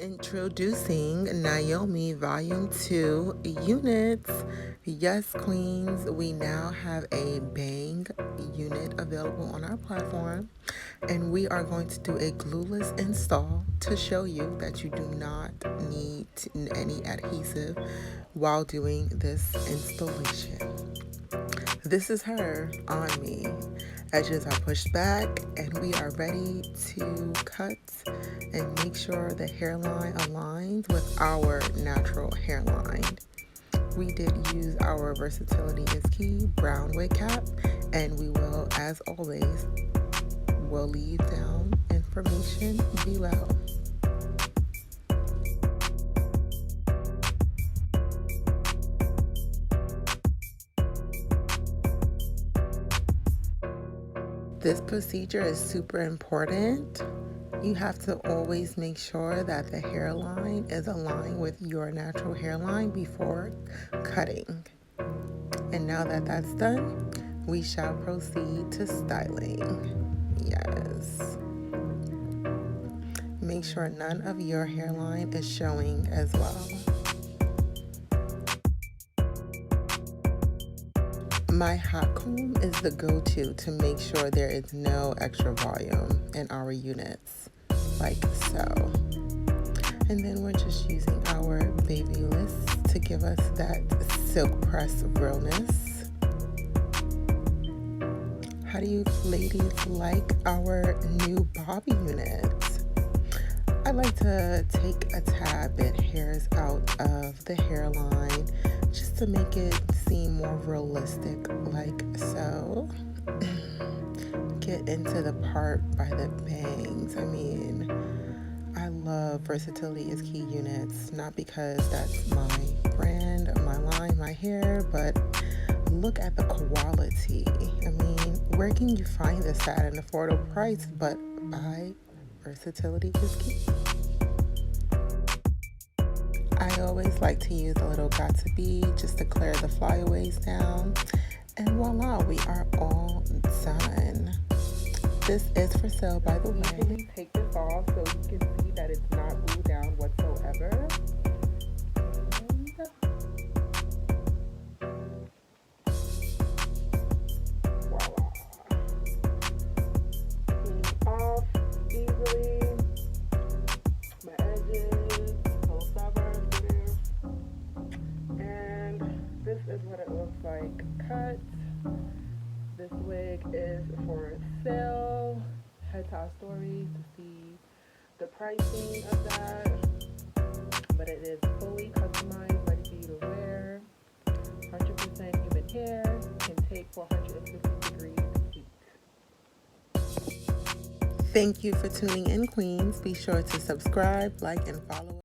Introducing Naomi Volume 2 units. Yes, queens, we now have a bang unit available on our platform, and we are going to do a glueless install to show you that you do not need any adhesive while doing this installation. This is her on me. Edges are pushed back and we are ready to cut and make sure the hairline aligns with our natural hairline. We did use our Versatilityiskey brown wig cap, and we will, as always, will leave down information below. This procedure is super important. You have to always make sure that the hairline is aligned with your natural hairline before cutting. And now that that's done, we shall proceed to styling. Yes. Make sure none of your hairline is showing as well. My hot comb is the go-to to make sure there is no extra volume in our units, like so. And then we're just using our Babyliss to give us that silk press realness. How do you ladies like our new bobby unit? I like to take a tad bit hairs out of the hairline just to make it seem more realistic, like so. Get into the part by the bangs. I mean, I love Versatilityiskey units, not because that's my brand, my line, my hair, but look at the quality. I mean, where can you find this at an affordable price but by Versatilityiskey? I always like to use a little got to be just to clear the flyaways down, and voila, we are all done. This is for sale, by the way. Take this off so you can see that it's not glued down whatsoever. And voila. Clean off easily. My edges, little stubborn, and this is what it looks like cut. This wig is for sale. Head to our story to see the pricing of that, but it is fully customized, ready for you to wear. 100% human hair, can take 450 degrees heat. Thank you for tuning in, queens. Be sure to subscribe, like, and follow.